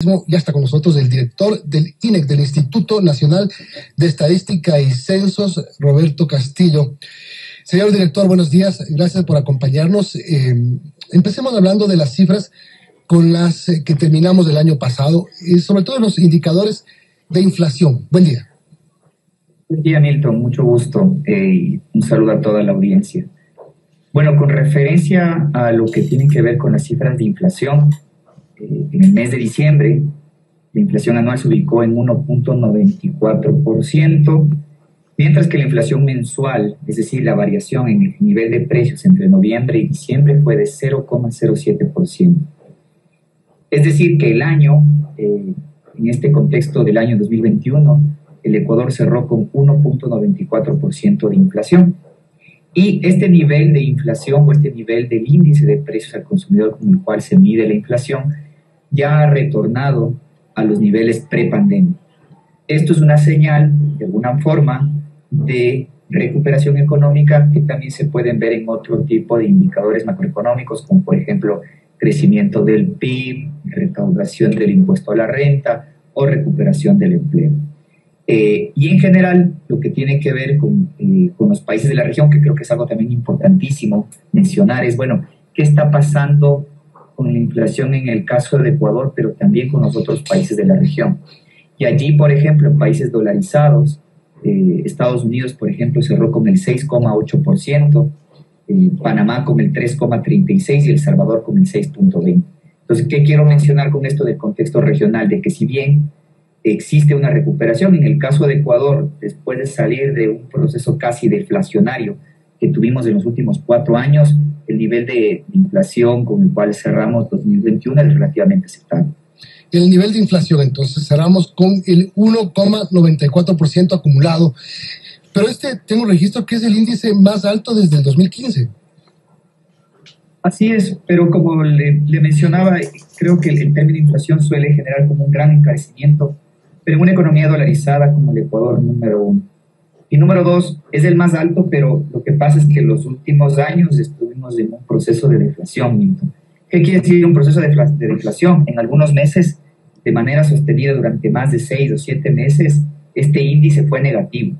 Ya está con nosotros el director del INEC, del Instituto Nacional de Estadística y Censos, Roberto Castillo. Señor director, buenos días, gracias por acompañarnos. Empecemos hablando de las cifras con las que terminamos el año pasado, y sobre todo los indicadores de inflación. Buen día. Buen día, Milton, mucho gusto y un saludo a toda la audiencia. Bueno, con referencia a lo que tiene que ver con las cifras de inflación, en el mes de diciembre, la inflación anual se ubicó en 1.94%, mientras que la inflación mensual, es decir, la variación en el nivel de precios entre noviembre y diciembre, fue de 0,07%. Es decir, que el año, en este contexto del año 2021, el Ecuador cerró con 1.94% de inflación. Y este nivel de inflación o este nivel del índice de precios al consumidor con el cual se mide la inflación ya ha retornado a los niveles prepandemia. Esto es una señal, de alguna forma, de recuperación económica que también se pueden ver en otro tipo de indicadores macroeconómicos, como por ejemplo crecimiento del PIB, recaudación del impuesto a la renta o recuperación del empleo. Y en general, lo que tiene que ver con los países de la región, que creo que es algo también importantísimo mencionar, es, bueno, ¿qué está pasando con la inflación en el caso de Ecuador, pero también con los otros países de la región? Y allí, por ejemplo, en países dolarizados, Estados Unidos, por ejemplo, cerró con el 6,8%, Panamá con el 3,36% y El Salvador con el 6,20%. Entonces, ¿qué quiero mencionar con esto del contexto regional? De que si bien existe una recuperación, en el caso de Ecuador, después de salir de un proceso casi deflacionario que tuvimos en los últimos 4 años, el nivel de inflación con el cual cerramos 2021 es relativamente aceptable. El nivel de inflación, entonces, cerramos con el 1,94% acumulado, pero tengo registro que es el índice más alto desde el 2015. Así es, pero como le mencionaba, creo que el término inflación suele generar como un gran encarecimiento, pero en una economía dolarizada como el Ecuador, número 1. Y número 2, es el más alto, pero lo que pasa es que en los últimos años estuvimos en un proceso de deflación, Milton. ¿Qué quiere decir un proceso de deflación? En algunos meses, de manera sostenida durante más de 6 o 7 meses, este índice fue negativo.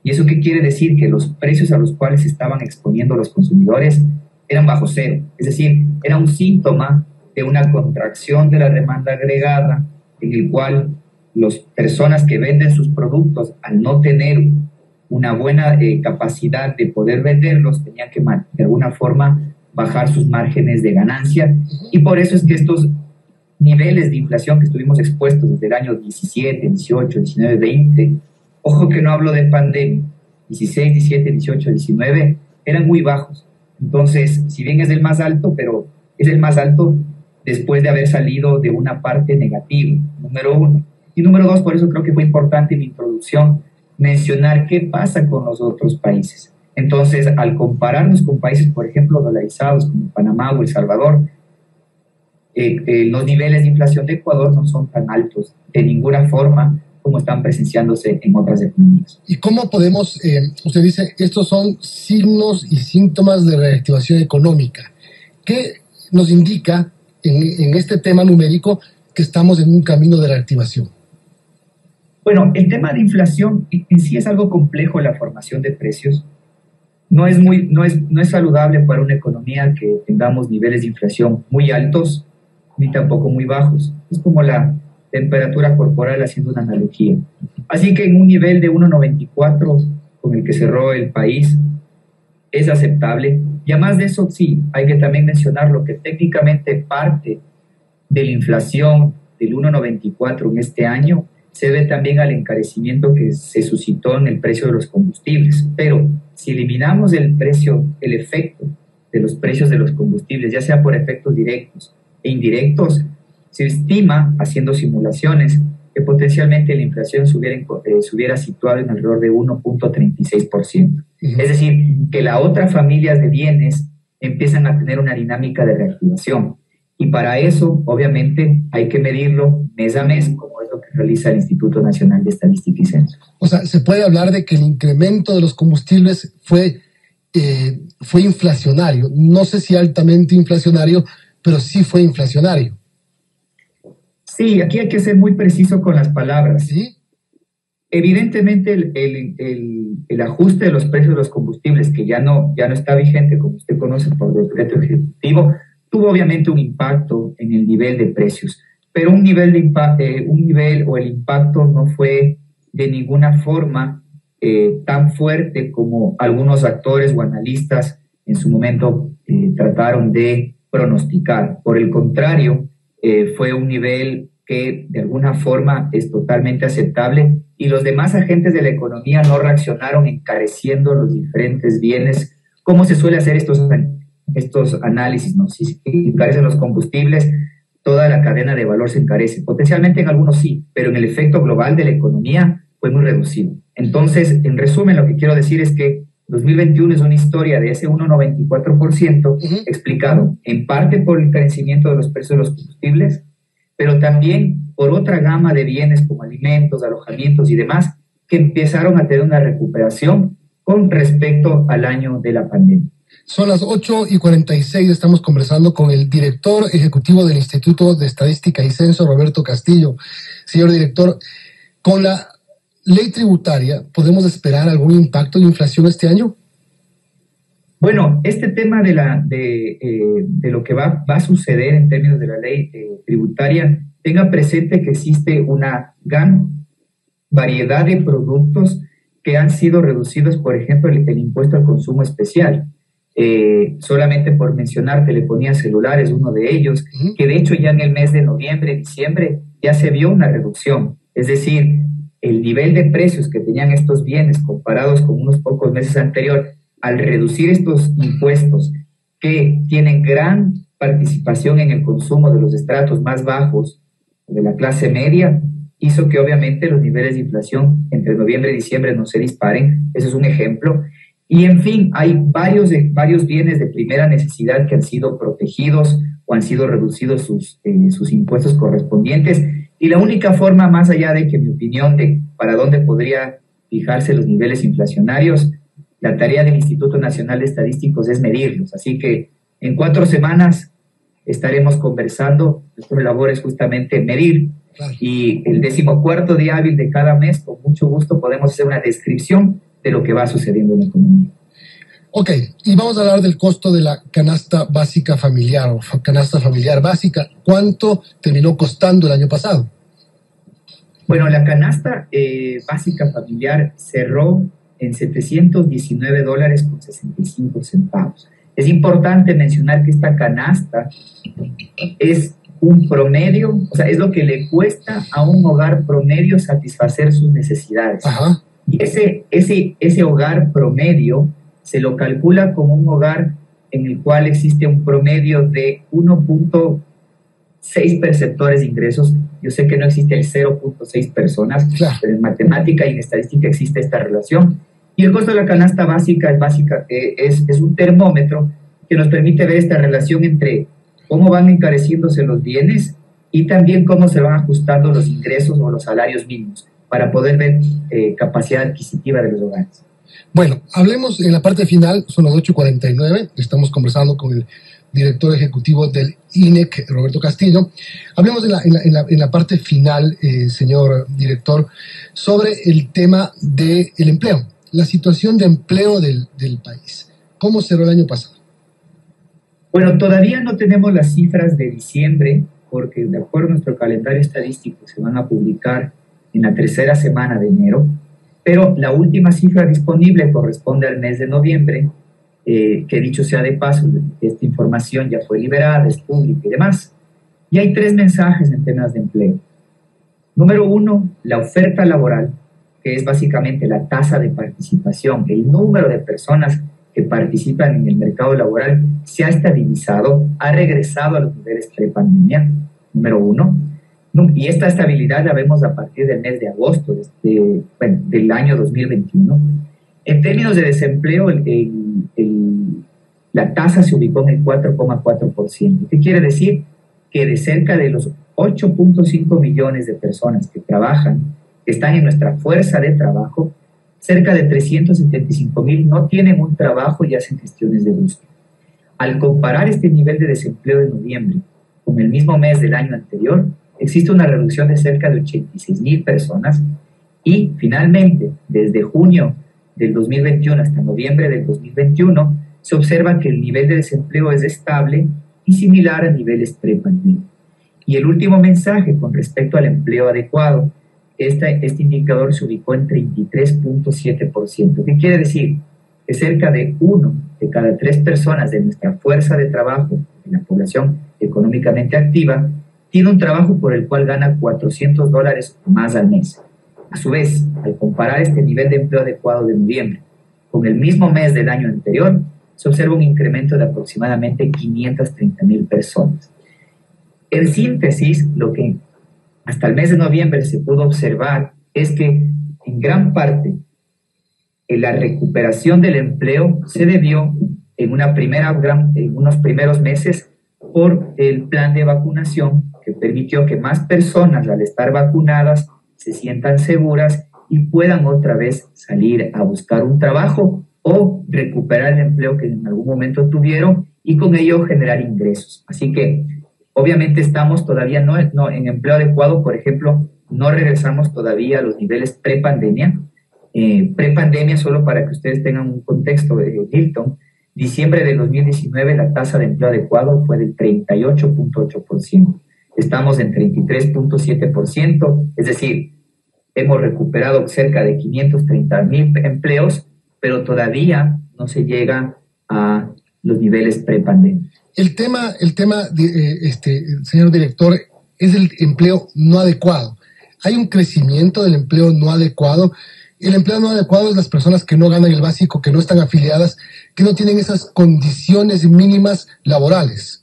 ¿Y eso qué quiere decir? Que los precios a los cuales se estaban exponiendo los consumidores eran bajo cero. Es decir, era un síntoma de una contracción de la demanda agregada, en el cual las personas que venden sus productos, al no tener una buena capacidad de poder venderlos, tenían que de alguna forma bajar sus márgenes de ganancia, y por eso es que estos niveles de inflación que estuvimos expuestos desde el año 17, 18, 19, 20, ojo que no hablo de pandemia, 16, 17, 18, 19, eran muy bajos. Entonces, si bien es el más alto, pero es el más alto después de haber salido de una parte negativa, número 1. Y número 2, por eso creo que fue importante en mi introducción mencionar qué pasa con los otros países. Entonces, al compararnos con países, por ejemplo, dolarizados como Panamá o El Salvador, los niveles de inflación de Ecuador no son tan altos de ninguna forma como están presenciándose en otras economías. ¿Y cómo podemos, usted dice, estos son signos y síntomas de reactivación económica? ¿Qué nos indica en este tema numérico que estamos en un camino de reactivación? Bueno, el tema de inflación en sí es algo complejo, la formación de precios. No es saludable para una economía que tengamos niveles de inflación muy altos ni tampoco muy bajos. Es como la temperatura corporal, haciendo una analogía. Así que en un nivel de 1,94 con el que cerró el país es aceptable. Y además de eso, sí, hay que también mencionar lo que técnicamente parte de la inflación del 1,94 en este año se debe también al encarecimiento que se suscitó en el precio de los combustibles. Pero si eliminamos el efecto de los precios de los combustibles, ya sea por efectos directos e indirectos, se estima, haciendo simulaciones, que potencialmente la inflación se hubiera situado en alrededor de 1,36%. Es decir, que las otras familias de bienes empiezan a tener una dinámica de reactivación. Y para eso, obviamente, hay que medirlo mes a mes, como es lo que realiza el Instituto Nacional de Estadística y Censos. O sea, se puede hablar de que el incremento de los combustibles fue inflacionario. No sé si altamente inflacionario, pero sí fue inflacionario. Sí, aquí hay que ser muy preciso con las palabras. ¿Sí? Evidentemente, el ajuste de los precios de los combustibles, que ya no está vigente, como usted conoce por decreto ejecutivo, tuvo obviamente un impacto en el nivel de precios, pero un nivel o el impacto no fue de ninguna forma tan fuerte como algunos actores o analistas en su momento trataron de pronosticar. Por el contrario, fue un nivel que de alguna forma es totalmente aceptable y los demás agentes de la economía no reaccionaron encareciendo los diferentes bienes, como se suele hacer estos análisis, ¿no? Si se encarecen los combustibles, toda la cadena de valor se encarece. Potencialmente en algunos sí, pero en el efecto global de la economía fue muy reducido. Entonces, en resumen, lo que quiero decir es que 2021 es una historia de ese 1,94%, explicado en parte por el crecimiento de los precios de los combustibles, pero también por otra gama de bienes como alimentos, alojamientos y demás, que empezaron a tener una recuperación con respecto al año de la pandemia. Son las 8:46, estamos conversando con el director ejecutivo del Instituto de Estadística y Censo, Roberto Castillo. Señor director, con la ley tributaria, ¿podemos esperar algún impacto de inflación este año? Bueno, este tema de lo que va a suceder en términos de la ley tributaria, tenga presente que existe una gran variedad de productos que han sido reducidos, por ejemplo, el impuesto al consumo especial. Solamente por mencionar, telefonía celular es uno de ellos, que de hecho ya en el mes de noviembre, diciembre, ya se vio una reducción. Es decir, el nivel de precios que tenían estos bienes comparados con unos pocos meses anteriores, al reducir estos impuestos que tienen gran participación en el consumo de los estratos más bajos de la clase media, hizo que obviamente los niveles de inflación entre noviembre y diciembre no se disparen. Ese es un ejemplo. Y en fin, hay varios bienes de primera necesidad que han sido protegidos o han sido reducidos sus impuestos correspondientes. Y la única forma, más allá de que mi opinión de para dónde podría fijarse los niveles inflacionarios, la tarea del Instituto Nacional de Estadísticos es medirlos. Así que en 4 semanas estaremos conversando. Nuestra labor es justamente medir. Claro. Y el 14º día hábil de cada mes, con mucho gusto, podemos hacer una descripción de lo que va sucediendo en la economía. Ok, y vamos a hablar del costo de la canasta básica familiar o canasta familiar básica. ¿Cuánto terminó costando el año pasado? Bueno, la canasta básica familiar cerró en $719.65. Es importante mencionar que esta canasta es un promedio, o sea, es lo que le cuesta a un hogar promedio satisfacer sus necesidades. Ajá. Y ese hogar promedio se lo calcula como un hogar en el cual existe un promedio de 1.6 perceptores de ingresos. Yo sé que no existe el 0.6 personas, claro, pero en matemática y en estadística existe esta relación. Y el costo de la canasta básica es un termómetro que nos permite ver esta relación entre cómo van encareciéndose los bienes y también cómo se van ajustando los ingresos o los salarios mínimos para poder ver capacidad adquisitiva de los hogares. Bueno, hablemos en la parte final, son las 8:49, estamos conversando con el director ejecutivo del INEC, Roberto Castillo. Hablemos en la parte final, señor director, sobre el tema del empleo, la situación de empleo del país. ¿Cómo cerró el año pasado? Bueno, todavía no tenemos las cifras de diciembre, porque de acuerdo a nuestro calendario estadístico se van a publicar en la 3ª semana de enero, pero la última cifra disponible corresponde al mes de noviembre, que dicho sea de paso, esta información ya fue liberada, es pública y demás. Y hay 3 mensajes en temas de empleo. Número 1, la oferta laboral, que es básicamente la tasa de participación, el número de personas que participan en el mercado laboral, se ha estabilizado, ha regresado a los niveles prepandemia, número 1. Y esta estabilidad la vemos a partir del mes de agosto del año 2021. En términos de desempleo, la tasa se ubicó en el 4,4%. ¿Qué quiere decir? Que de cerca de los 8.5 millones de personas que trabajan, que están en nuestra fuerza de trabajo, cerca de 375,000 no tienen un trabajo y hacen gestiones de búsqueda. Al comparar este nivel de desempleo de noviembre con el mismo mes del año anterior, existe una reducción de cerca de 86,000 personas y finalmente, desde junio del 2021 hasta noviembre del 2021, se observa que el nivel de desempleo es estable y similar a niveles prepandemia. Y el último mensaje con respecto al empleo adecuado, este indicador se ubicó en 33.7%. ¿Qué quiere decir? Que cerca de 1 de cada 3 personas de nuestra fuerza de trabajo, de la población económicamente activa, tiene un trabajo por el cual gana $400 o más al mes. A su vez, al comparar este nivel de empleo adecuado de noviembre con el mismo mes del año anterior, se observa un incremento de aproximadamente 530,000 personas. En síntesis, lo que hasta el mes de noviembre se pudo observar es que en gran parte la recuperación del empleo se debió en unos primeros meses por el plan de vacunación que permitió que más personas al estar vacunadas se sientan seguras y puedan otra vez salir a buscar un trabajo o recuperar el empleo que en algún momento tuvieron y con ello generar ingresos. Así que obviamente estamos todavía no en empleo adecuado, por ejemplo, no regresamos todavía a los niveles prepandemia. Prepandemia, solo para que ustedes tengan un contexto, Hilton, diciembre de 2019 la tasa de empleo adecuado fue del 38.8%. Estamos en 33.7%, es decir, hemos recuperado cerca de 530,000 empleos, pero todavía no se llega a los niveles prepandemia. El tema, señor director, es el empleo no adecuado. Hay un crecimiento del empleo no adecuado. El empleo no adecuado es las personas que no ganan el básico, que no están afiliadas, que no tienen esas condiciones mínimas laborales.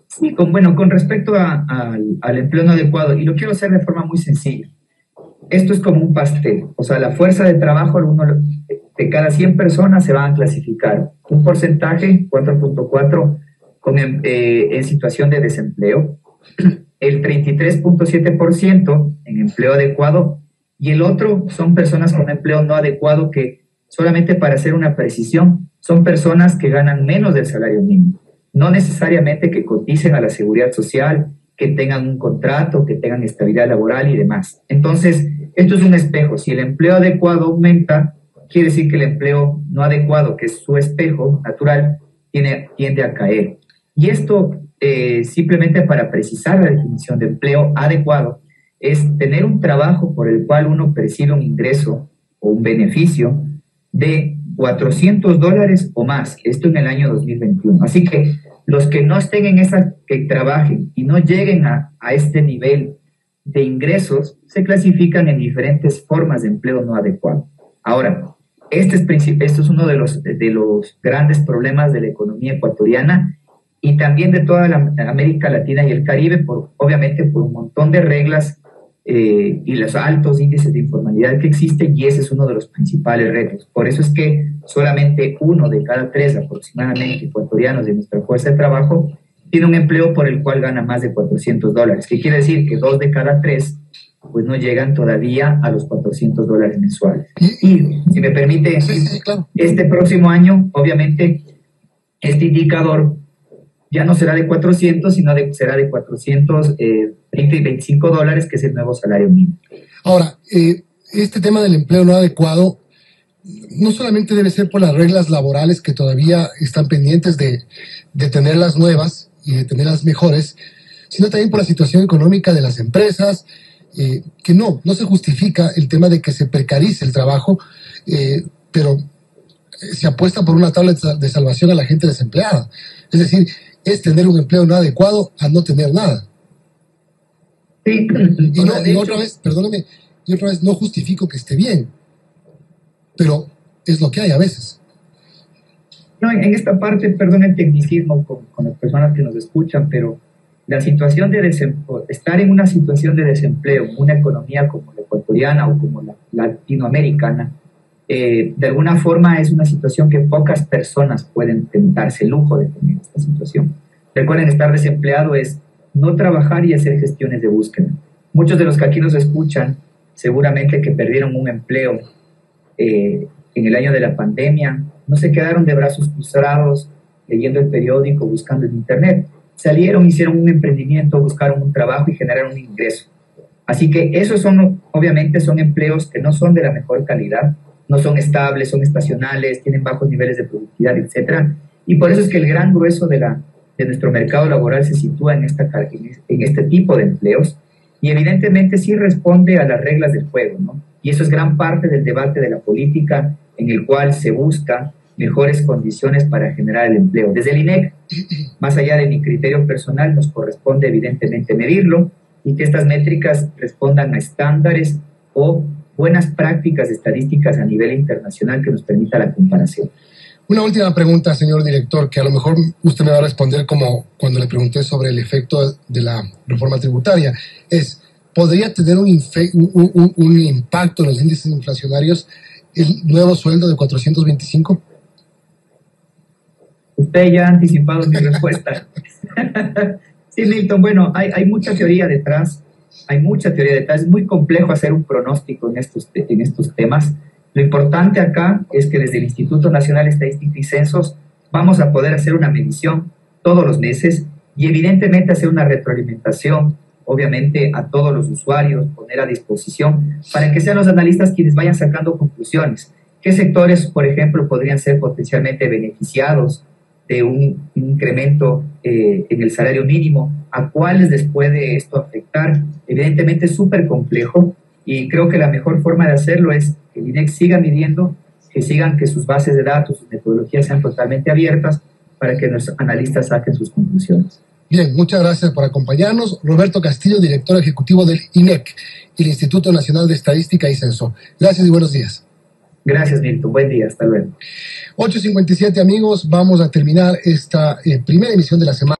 Sí, con respecto al empleo no adecuado, y lo quiero hacer de forma muy sencilla. Esto es como un pastel, o sea, la fuerza de trabajo de cada 100 personas se van a clasificar un porcentaje, 4.4, en situación de desempleo, el 33.7% en empleo adecuado, y el otro son personas con empleo no adecuado que, solamente para hacer una precisión, son personas que ganan menos del salario mínimo, no necesariamente que coticen a la seguridad social, que tengan un contrato, que tengan estabilidad laboral y demás. Entonces, esto es un espejo. Si el empleo adecuado aumenta, quiere decir que el empleo no adecuado, que es su espejo natural, tiende a caer. Y esto, simplemente para precisar la definición de empleo adecuado, es tener un trabajo por el cual uno percibe un ingreso o un beneficio de $400 o más. Esto en el año 2021. Así que los que no estén en esa, que trabajen y no lleguen a este nivel de ingresos, se clasifican en diferentes formas de empleo no adecuado. Ahora, esto es uno de los grandes problemas de la economía ecuatoriana y también de toda la América Latina y el Caribe, obviamente por un montón de reglas y los altos índices de informalidad que existen, y ese es uno de los principales retos. Por eso es que solamente 1 de cada 3 aproximadamente ecuatorianos de nuestra fuerza de trabajo tiene un empleo por el cual gana más de $400, que quiere decir que 2 de cada 3 pues no llegan todavía a los $400 mensuales. Y si me permite, sí, claro. Este próximo año, obviamente, este indicador ya no será de 400, sino será de 420 y $25, que es el nuevo salario mínimo. Ahora, este tema del empleo no adecuado no solamente debe ser por las reglas laborales que todavía están pendientes de tenerlas nuevas y de tenerlas mejores, sino también por la situación económica de las empresas, que no se justifica el tema de que se precarice el trabajo, pero se apuesta por una tabla de salvación a la gente desempleada. Es decir, es tener un empleo no adecuado a no tener nada. Sí, y otra vez, perdóname, no justifico que esté bien, pero es lo que hay a veces. No, en esta parte, perdón el tecnicismo con las personas que nos escuchan, pero la situación de estar en una situación de desempleo, una economía como la ecuatoriana o como la latinoamericana, de alguna forma es una situación que pocas personas pueden darse el lujo de tener esta situación. Recuerden, estar desempleado es no trabajar y hacer gestiones de búsqueda. Muchos de los que aquí nos escuchan, seguramente que perdieron un empleo en el año de la pandemia, no se quedaron de brazos cruzados leyendo el periódico, buscando en internet. salieron, hicieron un emprendimiento, buscaron un trabajo y generaron un ingreso. Así que esos son, obviamente, son empleos que no son de la mejor calidad, no son estables, son estacionales, tienen bajos niveles de productividad, etcétera. Y por eso es que el gran grueso de nuestro mercado laboral se sitúa en este tipo de empleos, y evidentemente sí responde a las reglas del juego, ¿no? Y eso es gran parte del debate de la política, en el cual se busca mejores condiciones para generar el empleo. Desde el INEC, más allá de mi criterio personal, nos corresponde evidentemente medirlo y que estas métricas respondan a estándares o buenas prácticas estadísticas a nivel internacional que nos permita la comparación. Una última pregunta, señor director, que a lo mejor usted me va a responder como cuando le pregunté sobre el efecto de la reforma tributaria. ¿Podría tener un impacto en los índices inflacionarios el nuevo sueldo de 425? Usted ya ha anticipado mi respuesta. Sí, Milton, bueno, hay mucha teoría detrás, es muy complejo hacer un pronóstico en estos temas. Lo importante acá es que desde el Instituto Nacional de Estadística y Censos vamos a poder hacer una medición todos los meses y evidentemente hacer una retroalimentación, obviamente a todos los usuarios, poner a disposición para que sean los analistas quienes vayan sacando conclusiones. ¿Qué sectores, por ejemplo, podrían ser potencialmente beneficiados de un incremento en el salario mínimo? ¿A cuáles les puede esto afectar? Evidentemente es súper complejo y creo que la mejor forma de hacerlo es que el INEC siga midiendo, que sus bases de datos, sus metodologías sean totalmente abiertas para que los analistas saquen sus conclusiones. Bien, muchas gracias por acompañarnos. Roberto Castillo, director ejecutivo del INEC, el Instituto Nacional de Estadística y Censo. Gracias y buenos días. Gracias, Milton. Buen día. Hasta luego. 8:57, amigos. Vamos a terminar esta primera emisión de la semana.